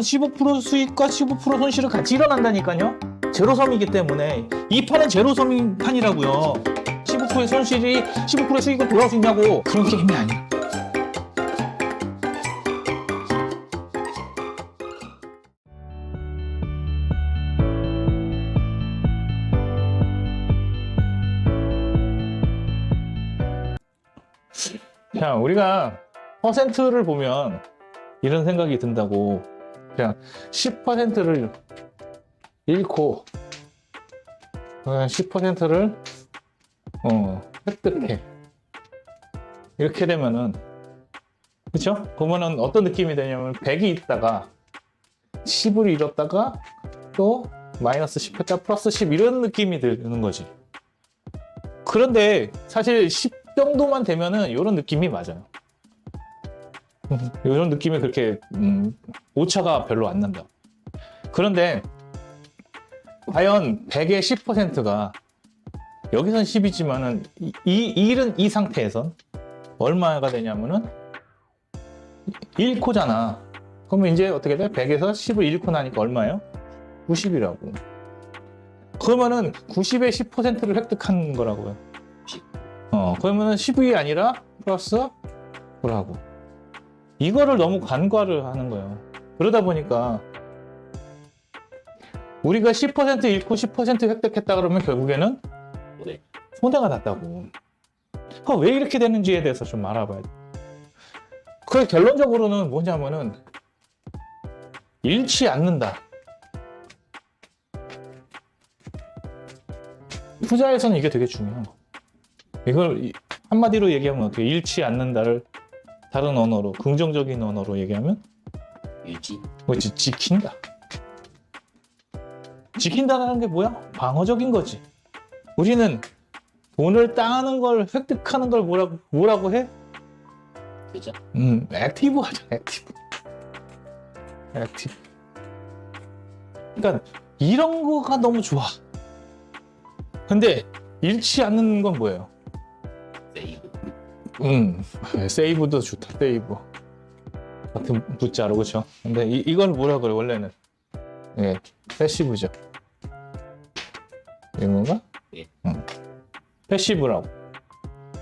15% 수익과 15% 손실은 같이 일어난다니까요. 제로섬이기 때문에 이 판은 제로섬 판이라고요. 15%의 손실이 15%의 수익을 돌아올 수 있냐고. 그런 게임이 아니야. 자, 우리가 퍼센트를 보면 이런 생각이 든다고. 그냥 10%를 잃고 10%를 획득해. 이렇게 되면은, 그쵸? 그러면은 어떤 느낌이 되냐면 100이 있다가 10을 잃었다가 또 마이너스 10 했다 플러스 10 이런 느낌이 드는 거지. 그런데 사실 10 정도만 되면은 이런 느낌이 맞아요. 이런 느낌이 그렇게 오차가 별로 안 난다. 그런데 과연 100의 10%가 여기선 10이지만은 이 상태에선 얼마가 되냐면은 1코잖아. 그러면 이제 어떻게 돼? 100에서 10을 잃고 나니까 얼마예요? 90이라고. 그러면은 90의 10%를 획득한 거라고요. 그러면은 10이 아니라 플러스 9라고. 이거를 너무 간과를 하는 거예요. 그러다 보니까 우리가 10% 잃고 10% 획득했다 그러면 결국에는 손해가 났다고. 왜 이렇게 되는지에 대해서 좀 알아봐야 돼. 그 결론적으로는 뭐냐면은 잃지 않는다. 투자에서는 이게 되게 중요한 거. 이걸 한마디로 얘기하면 어떻게, 잃지 않는다를 다른 언어로, 긍정적인 언어로 얘기하면 그렇지, 지킨다. 지킨다는 게 뭐야? 방어적인 거지. 우리는 돈을 따는 걸, 획득하는 걸 뭐라고 해? 그죠? 액티브 하자, 액티브. 그러니까 이런 거가 너무 좋아. 근데 잃지 않는 건 뭐예요? 세이브도 좋다, 세이브. 같은 부자로, 그쵸? 근데 이걸 뭐라 그래, 원래는? 패시브죠. 이런 건가? 예. 패시브라고.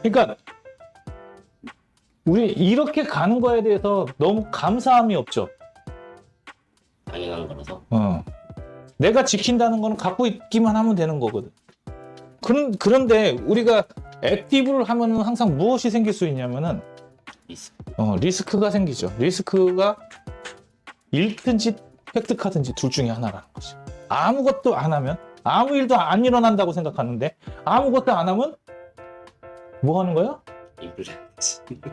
그러니까, 우리 이렇게 가는 거에 대해서 너무 감사함이 없죠? 당연한 거라서. 내가 지킨다는 거는 갖고 있기만 하면 되는 거거든. 그런데 우리가 액티브를 하면은 항상 무엇이 생길 수 있냐면은 리스크가 생기죠. 리스크가 잃든지 획득하든지 둘 중에 하나라는 거지. 아무것도 안 하면, 아무 일도 안 일어난다고 생각하는데 아무것도 안 하면 뭐 하는 거야?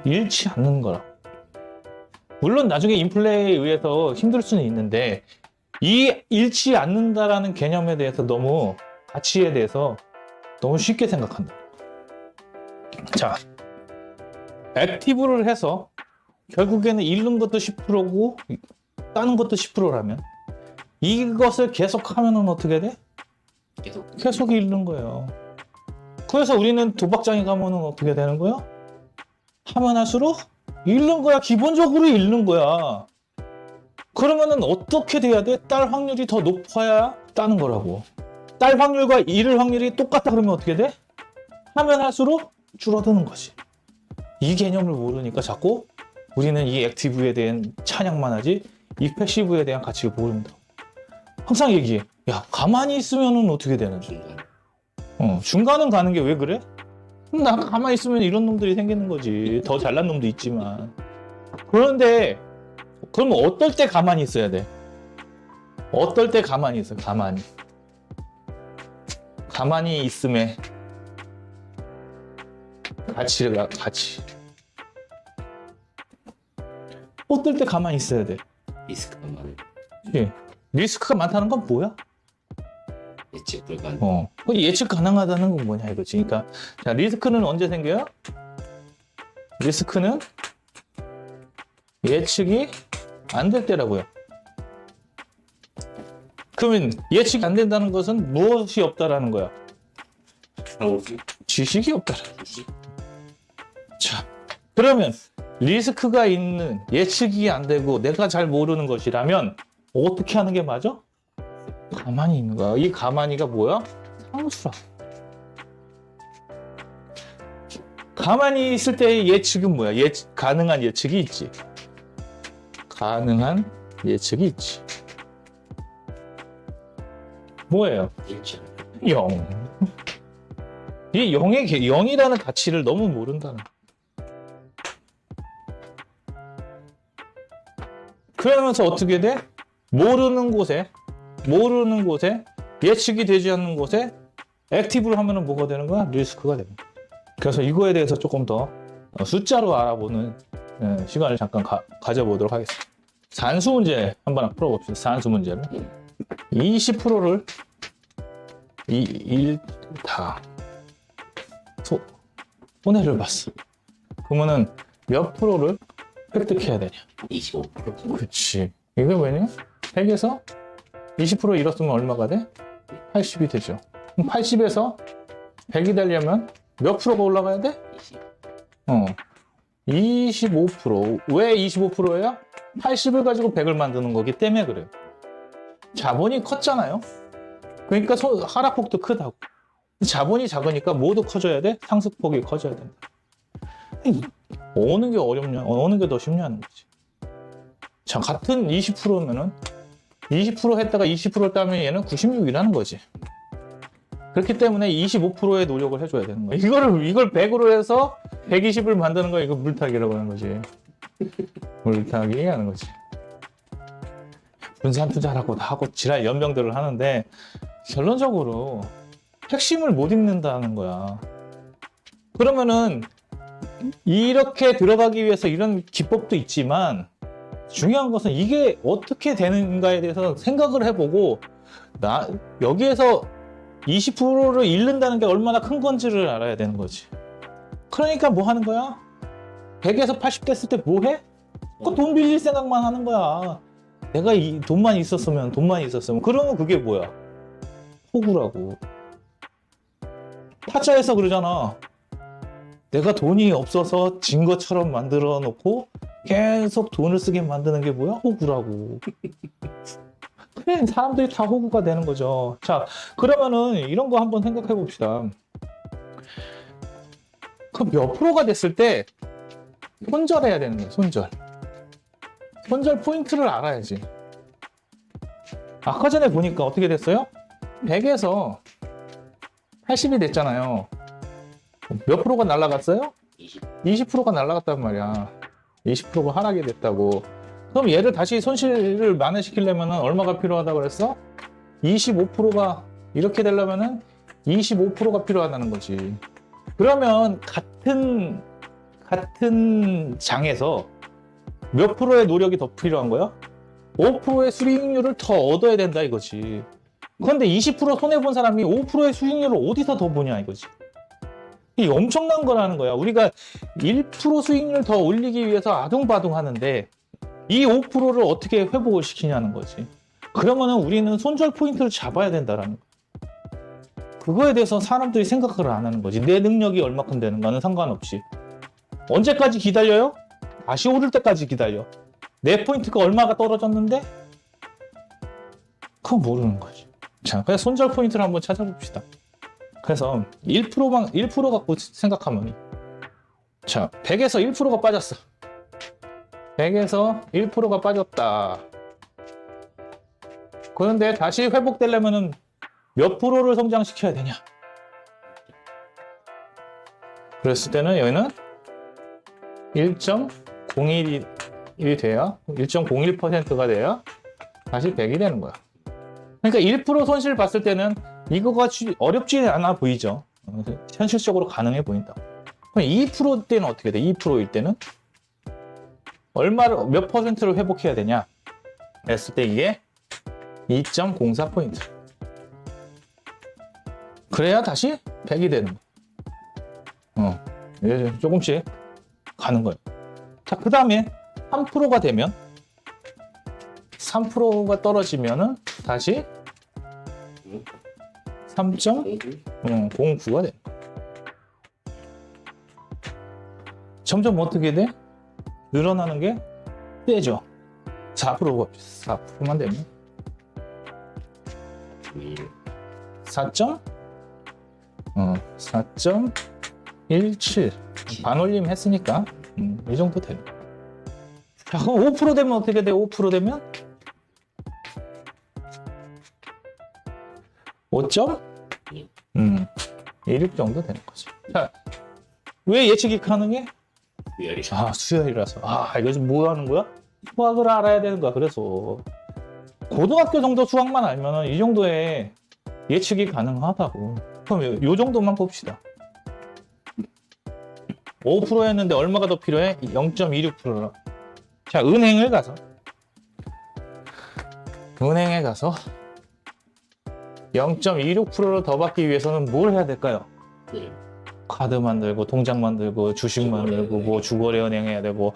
잃지 않는 거라. 물론 나중에 인플레에 의해서 힘들 수는 있는데 이 잃지 않는다라는 개념에 대해서 너무, 가치에 대해서 너무 쉽게 생각한다. 자, 액티브를 해서 결국에는 잃는 것도 10%고 따는 것도 10%라면 이것을 계속하면은 어떻게 돼? 계속 잃는 거예요. 그래서 우리는 도박장에 가면은 어떻게 되는 거야? 하면 할수록 잃는 거야. 기본적으로 잃는 거야. 그러면은 어떻게 돼야 돼? 딸 확률이 더 높아야 따는 거라고. 딸 확률과 잃을 확률이 똑같다 그러면 어떻게 돼? 하면 할수록 줄어드는 거지. 이 개념을 모르니까 자꾸 우리는 이 액티브에 대한 찬양만 하지 이 패시브에 대한 가치를 모른다. 항상 얘기해. 야, 가만히 있으면은 어떻게 되는지. 중간은 가는 게 왜 그래? 나 가만히 있으면 이런 놈들이 생기는 거지. 더 잘난 놈도 있지만. 그런데 그럼 어떨 때 가만히 있어야 돼? 어떨 때 가만히 있어? 가만히 있음에 가치. 어떨 때 가만히 있어야 돼? 리스크가 많은. 예. 리스크가 많다는 건 뭐야? 예측 불가능. 예측 가능하다는 건 뭐냐 이거지. 그러니까 자, 리스크는 언제 생겨요? 리스크는 예측이 안 될 때라고요. 그러면 예측이 안 된다는 것은 무엇이 없다라는 거야? 지식이 없다라는 거지. 자, 그러면 리스크가 있는, 예측이 안 되고 내가 잘 모르는 것이라면 어떻게 하는 게 맞아? 가만히 있는 거야. 이 가만히가 뭐야? 상수라. 가만히 있을 때의 예측은 뭐야? 가능한 예측이 있지. 가능한 예측이 있지. 뭐예요? 0. 이 0이라는 가치를 너무 모른다는. 그러면서 어떻게 돼? 모르는 곳에 예측이 되지 않는 곳에 액티브를 하면은 뭐가 되는 거야? 리스크가 되는 거야. 그래서 이거에 대해서 조금 더 숫자로 알아보는 시간을 잠깐 가져보도록 하겠습니다. 산수 문제 한번 풀어봅시다. 산수 문제를 20%를 다 손해를 봤어. 그러면은 몇 프로를 획득해야 되냐? 25%. 그렇지. 이게 왜냐? 100에서 20% 잃었으면 얼마가 돼? 80이 되죠. 그럼 80에서 100이 되려면 몇 프로가 올라가야 돼? 25%. 왜 25%예요? 80을 가지고 100을 만드는 거기 때문에 그래요. 자본이 컸잖아요. 그러니까 하락폭도 크다고. 자본이 작으니까 뭐도 커져야 돼? 상승폭이 커져야 된다. 어느 게 어렵냐? 어느 게 더 쉽냐는 거지. 자, 같은 20%면은 20% 했다가 20% 따면 얘는 96이라는 거지. 그렇기 때문에 25%의 노력을 해줘야 되는 거야. 이걸 100으로 해서 120을 만드는 거야. 이거 물타기라고 하는 거지. 물타기 하는 거지. 분산 투자라고 하고 지랄 연명들을 하는데 결론적으로 핵심을 못 읽는다는 거야. 그러면은 이렇게 들어가기 위해서 이런 기법도 있지만 중요한 것은 이게 어떻게 되는가에 대해서 생각을 해보고 여기에서 20%를 잃는다는 게 얼마나 큰 건지를 알아야 되는 거지. 그러니까 뭐 하는 거야? 100에서 80 됐을 때 뭐 해? 돈 빌릴 생각만 하는 거야. 내가 돈만 있었으면 그러면 그게 뭐야? 호구라고. 타짜에서 그러잖아. 내가 돈이 없어서 진 것처럼 만들어 놓고 계속 돈을 쓰게 만드는 게 뭐야? 호구라고. 그래, 사람들이 다 호구가 되는 거죠. 자, 그러면은 이런 거 한번 생각해 봅시다. 그럼 몇 프로가 됐을 때 손절해야 되는 거야, 손절. 손절 포인트를 알아야지. 아까 전에 보니까 어떻게 됐어요? 100에서 80이 됐잖아요. 몇 프로가 날라갔어요? 20%가 날라갔단 말이야. 20%가 하락이 됐다고. 그럼 얘를 다시 손실을 만회시키려면 얼마가 필요하다고 그랬어? 25%가 이렇게 되려면은 25%가 필요하다는 거지. 그러면 같은 장에서 몇 프로의 노력이 더 필요한 거야? 5%의 수익률을 더 얻어야 된다 이거지. 그런데 20% 손해본 사람이 5%의 수익률을 어디서 더 보냐 이거지. 이게 엄청난 거라는 거야. 우리가 1% 수익률 더 올리기 위해서 아둥바둥 하는데 이 5%를 어떻게 회복을 시키냐는 거지. 그러면은 우리는 손절 포인트를 잡아야 된다라는 거야. 그거에 대해서 사람들이 생각을 안 하는 거지. 내 능력이 얼마큼 되는가는 상관없이. 언제까지 기다려요? 다시 오를 때까지 기다려. 내 포인트가 얼마가 떨어졌는데? 그건 모르는 거지. 자, 그래서 손절 포인트를 한번 찾아봅시다. 그래서 1% 갖고 생각하면, 자, 100에서 1%가 빠졌어. 100에서 1%가 빠졌다. 그런데 다시 회복되려면 몇 프로를 성장시켜야 되냐? 그랬을 때는 여기는 1.01이 돼야, 1.01%가 돼야 다시 100이 되는 거야. 그러니까 1% 손실 봤을 때는 이거가 어렵지 않아 보이죠. 현실적으로 가능해 보인다. 그럼 2% 때는 어떻게 돼? 2%일 때는 몇 퍼센트를 회복해야 되냐? 했을 때 이게 2.04포인트. 그래야 다시 100이 되는 거야. 조금씩 가는 거예요. 자, 그 다음에 3%가 되면 3%가 떨어지면은 다시 3.09가 돼. 점점 어떻게 돼? 늘어나는 게 세죠. 4% 봅시다. 4%만 되면 4.17 반올림 했으니까 이 정도 돼요. 자, 그럼 5% 되면 어떻게 돼? 5% 되면 5.16 정도 되는 거죠. 자, 왜 예측이 가능해? 수열이 수열이라서. 이거 지금 뭐 하는 거야? 수학을 알아야 되는 거야. 그래서 고등학교 정도 수학만 알면 이 정도의 예측이 가능하다고. 그럼 요 정도만 봅시다. 5% 했는데 얼마가 더 필요해? 0.26%라. 자, 은행에 가서 0.26%를 더 받기 위해서는 뭘 해야 될까요? 네. 카드 만들고 통장 만들고 주식 만들고 뭐 주거래 은행 해야 되고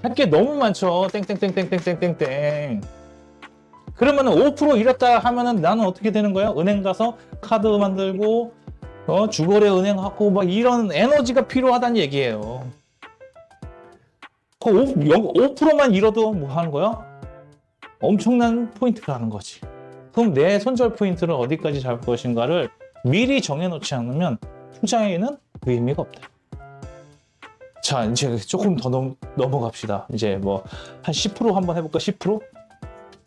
할 게 너무 많죠. 땡땡땡땡땡땡땡땡. 그러면은 5% 잃었다 하면은 나는 어떻게 되는 거야? 은행 가서 카드 만들고 주거래 은행 하고 막 이런 에너지가 필요하다는 얘기예요. 그 5%만 잃어도 뭐 하는 거야? 엄청난 포인트가 하는 거지. 그럼 내 손절 포인트를 어디까지 잡을 것인가를 미리 정해놓지 않으면 투자에는 의미가 없다. 자, 이제 조금 더 넘어갑시다. 이제 뭐 한 10% 한번 해볼까? 10%?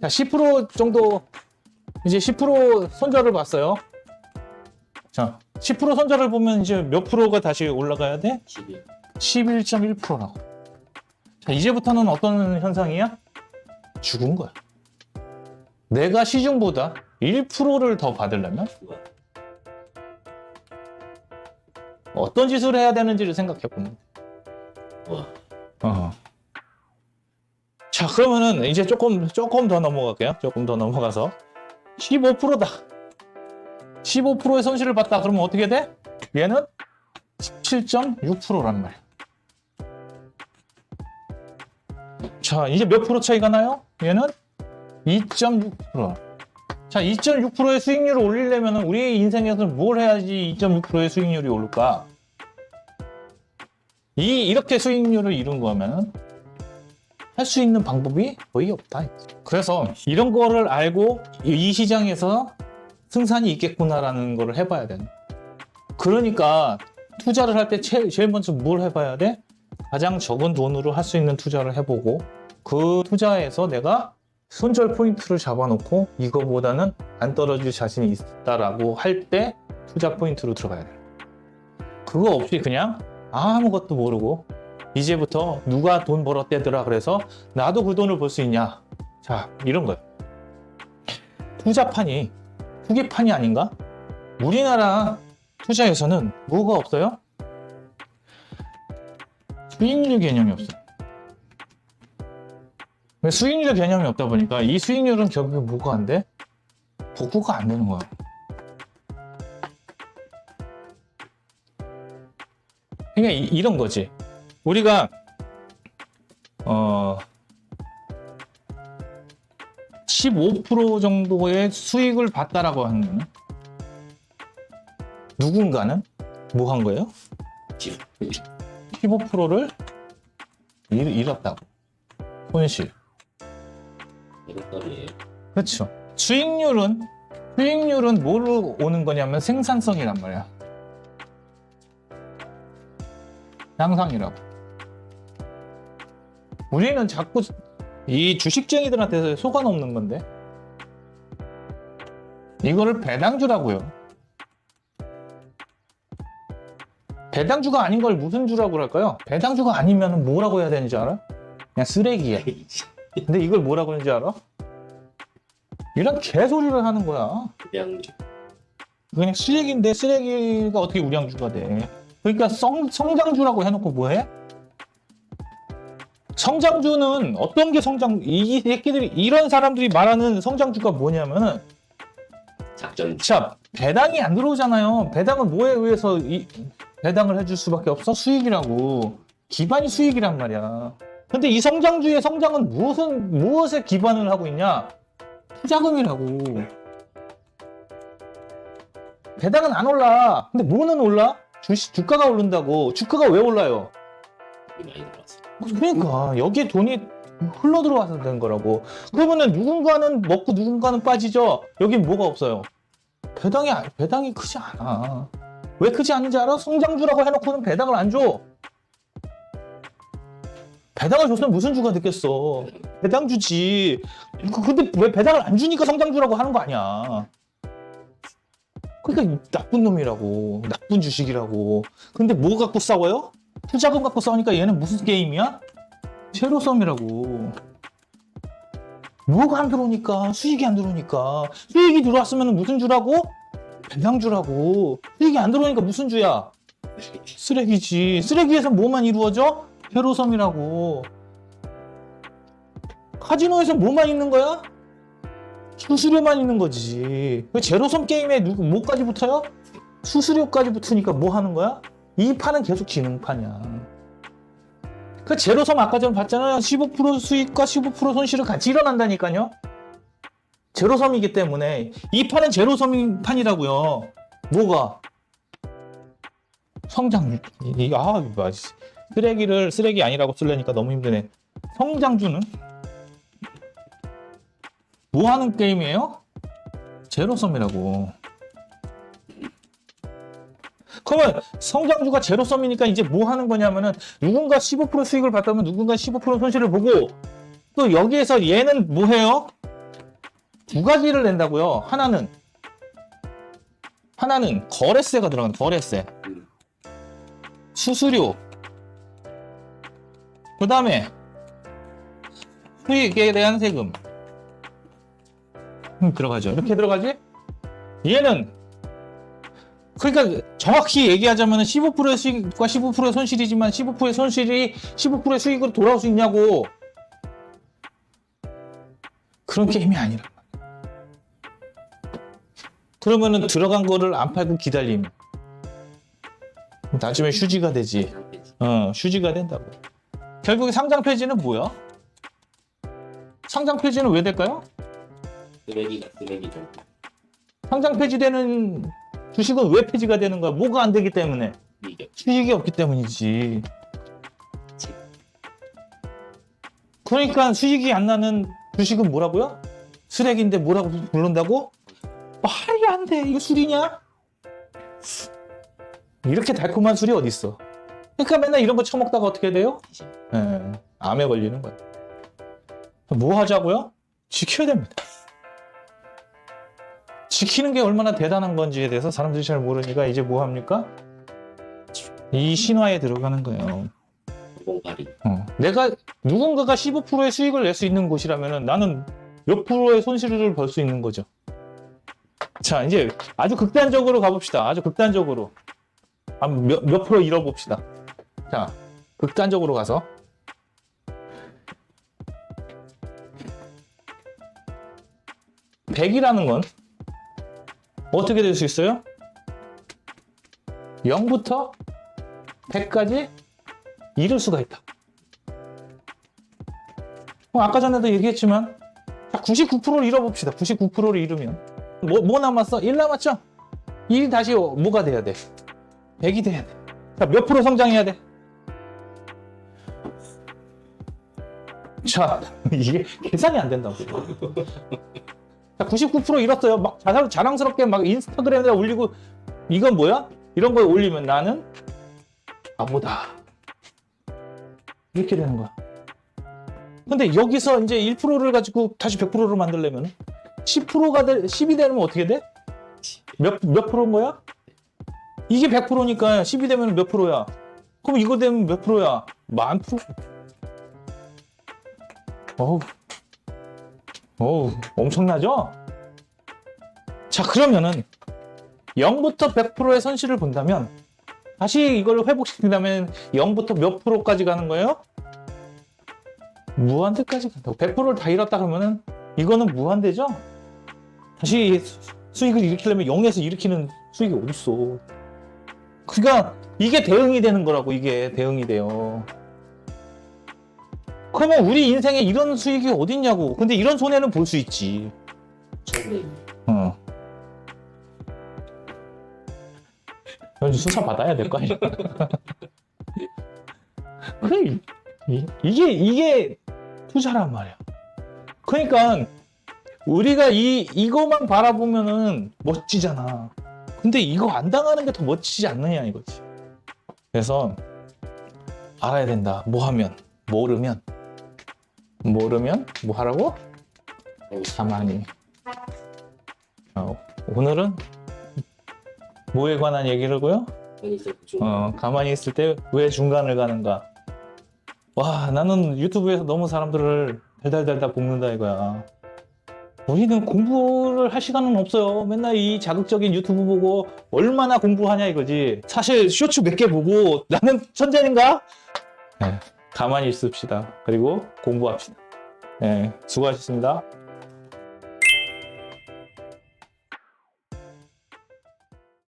자, 10% 정도 이제 10% 손절을 봤어요. 자, 10% 손절을 보면 이제 몇 프로가 다시 올라가야 돼? 11.1%라고. 자, 이제부터는 어떤 현상이야? 죽은 거야. 내가 시중보다 1%를 더 받으려면 어떤 짓을 해야 되는지를 생각해 보면. 자, 그러면은 이제 조금 더 넘어갈게요. 조금 더 넘어가서 15%다. 15%의 손실을 봤다. 그러면 어떻게 돼? 얘는 17.6%란 말이야. 자, 이제 몇 프로 차이가 나요? 얘는 2.6%. 자, 2.6%의 수익률을 올리려면 우리의 인생에서 뭘 해야지 2.6%의 수익률이 오를까? 이렇게 수익률을 이룬 거면 할 수 있는 방법이 거의 없다. 그래서 이런 거를 알고 이 시장에서 승산이 있겠구나라는 거를 해봐야 되는. 그러니까 투자를 할 때 제일 먼저 뭘 해봐야 돼? 가장 적은 돈으로 할 수 있는 투자를 해보고 그 투자에서 내가 손절 포인트를 잡아놓고 이거보다는 안 떨어질 자신이 있다라고 할 때 투자 포인트로 들어가야 돼. 그거 없이 그냥 아무것도 모르고 이제부터 누가 돈 벌었대더라 그래서 나도 그 돈을 벌 수 있냐. 자, 이런 거예요. 투자판이 투기판이 아닌가? 우리나라 투자에서는 뭐가 없어요? 수익률 개념이 없어요. 수익률 개념이 없다 보니까 이 수익률은 결국에 뭐가 안 돼? 복구가 안 되는 거야. 그러니까 이런 거지. 우리가 15% 정도의 수익을 봤다라고 하는 거는 누군가는 뭐 한 거예요? 15%를 잃었다고. 손실. 그렇죠. 수익률은 뭐로 오는 거냐면 생산성이란 말이야. 향상이라고. 우리는 자꾸 이 주식쟁이들한테 속아넘는 건데 이거를 배당주라고요. 배당주가 아닌 걸 무슨 주라고 할까요? 배당주가 아니면 뭐라고 해야 되는지 알아? 그냥 쓰레기야. 근데 이걸 뭐라고 하는지 알아? 이런 개소리를 하는 거야. 그냥 쓰레기인데 쓰레기가 어떻게 우량주가 돼? 그러니까 성장주라고 해놓고 뭐해? 성장주는 어떤 게 이 새끼들이 이런 사람들이 말하는 성장주가 뭐냐면은 자, 배당이 안 들어오잖아요. 배당은 뭐에 의해서 배당을 해줄 수밖에 없어? 수익이라고. 기반이 수익이란 말이야. 근데 이 성장주의 성장은 무엇에 기반을 하고 있냐? 투자금이라고. 배당은 안 올라. 근데 뭐는 올라? 주가가 오른다고. 주가가 왜 올라요? 그러니까 여기에 돈이 흘러 들어와서 된 거라고. 그러면은 누군가는 먹고 누군가는 빠지죠. 여긴 뭐가 없어요. 배당이 크지 않아. 왜 크지 않는지 알아? 성장주라고 해놓고는 배당을 안 줘. 배당을 줬으면 무슨 주가 됐겠어. 배당 주지. 근데 왜 배당을 안 주니까 성장주라고 하는 거 아니야. 그러니까 나쁜 놈이라고. 나쁜 주식이라고. 근데 뭐 갖고 싸워요? 투자금 갖고 싸우니까 얘는 무슨 게임이야? 제로섬이라고. 뭐가 안 들어오니까, 수익이 안 들어오니까. 수익이 들어왔으면 무슨 주라고? 배당주라고. 수익이 안 들어오니까 무슨 주야? 쓰레기지. 쓰레기에서 뭐만 이루어져? 제로섬이라고. 카지노에서 뭐만 있는 거야? 수수료만 있는 거지. 제로섬 게임에 뭐까지 붙어요? 수수료까지 붙으니까 뭐 하는 거야? 이 판은 계속 지는 판이야. 그 제로섬 아까 전 봤잖아요. 15% 수익과 15% 손실은 같이 일어난다니까요. 제로섬이기 때문에 이 판은 제로섬 판이라고요. 뭐가? 성장. 쓰레기를 쓰레기 아니라고 쓰려니까 너무 힘드네. 성장주는 뭐 하는 게임이에요? 제로섬이라고. 그러면 성장주가 제로섬이니까 이제 뭐 하는 거냐면은 누군가 15% 수익을 봤다면 누군가 15% 손실을 보고 또 여기에서 얘는 뭐 해요? 두 가지를 낸다고요. 하나는 거래세가 들어가는 거래세. 수수료. 그 다음에 수익에 대한 세금. 들어가죠. 이렇게 들어가지? 얘는 그러니까 정확히 얘기하자면 15%의 수익과 15%의 손실이지만 15%의 손실이 15%의 수익으로 돌아올 수 있냐고. 그런 게임이 아니라. 그러면은 들어간 거를 안 팔고 기다리면 나중에 휴지가 되지. 휴지가 된다고. 결국에 상장 폐지는 뭐야? 상장 폐지는 왜 될까요? 쓰레기다. 상장 폐지되는 주식은 왜 폐지가 되는 거야? 뭐가 안 되기 때문에. 수익이 없기 때문이지. 그러니까 수익이 안 나는 주식은 뭐라고요? 쓰레기인데 뭐라고 부른다고? 말이 안 돼. 이거 술이냐? 이렇게 달콤한 술이 어딨어. 그러니까 맨날 이런 거 처먹다가 어떻게 돼요? 암에 걸리는 거야. 뭐 하자고요? 지켜야 됩니다. 지키는 게 얼마나 대단한 건지에 대해서 사람들이 잘 모르니까 이제 뭐 합니까? 이 신화에 들어가는 거예요. 내가 누군가가 15%의 수익을 낼 수 있는 곳이라면 나는 몇 프로의 손실을 벌 수 있는 거죠. 자, 이제 아주 극단적으로 가봅시다. 아주 극단적으로. 몇 프로 잃어봅시다. 자, 극단적으로 가서. (100) 이라는 건 어떻게 될 수 있어요? 0부터 100까지 잃을 수가 있다. 아까 전에도 얘기했지만 99%를 잃어봅시다. 99%를 잃으면 뭐 남았어? 1 남았죠? 1이 다시 뭐가 돼야 돼? 100이 돼야 돼. 자, 몇 프로 성장해야 돼? 자, 이게 계산이 안 된다고. 자, 99% 잃었어요. 막 자랑스럽게 막 인스타그램에 올리고 이건 뭐야? 이런 거에 올리면 나는 바보다. 이렇게 되는 거야. 근데 여기서 이제 1%를 가지고 다시 100%를 만들려면 10이 되면 어떻게 돼? 몇 프로인 거야? 이게 100%니까 10이 되면 몇 프로야? 그럼 이거 되면 몇 프로야? 10,000%. 어우, 엄청나죠? 자, 그러면은 0부터 100%의 손실을 본다면 다시 이걸 회복시킨다면 0부터 몇 프로까지 가는 거예요? 무한대까지 간다고. 100%를 다 잃었다 그러면은 이거는 무한대죠? 다시 수익을 일으키려면 0에서 일으키는 수익이 어딨어. 그러니까 이게 대응이 되는 거라고. 이게 대응이 돼요. 그러면 우리 인생에 이런 수익이 어딨냐고. 근데 이런 손해는 볼 수 있지. 수사 받아야 될 거 아니야. 그래, 이게 투자란 말이야. 그러니까 우리가 이거만 바라보면은 멋지잖아. 근데 이거 안 당하는 게 더 멋지지 않느냐 이거지. 그래서 알아야 된다. 뭐 하면, 모르면 뭐 하라고? 가만히. 오늘은 뭐에 관한 얘기를고요? 가만히 있을 때 왜 중간을 가는가? 와, 나는 유튜브에서 너무 사람들을 달달달달 볶는다 이거야. 우리는 공부를 할 시간은 없어요. 맨날 이 자극적인 유튜브 보고 얼마나 공부하냐 이거지. 사실 쇼츠 몇 개 보고 나는 천재인가? 네, 가만히 있읍시다. 그리고 공부합시다. 네, 수고하셨습니다.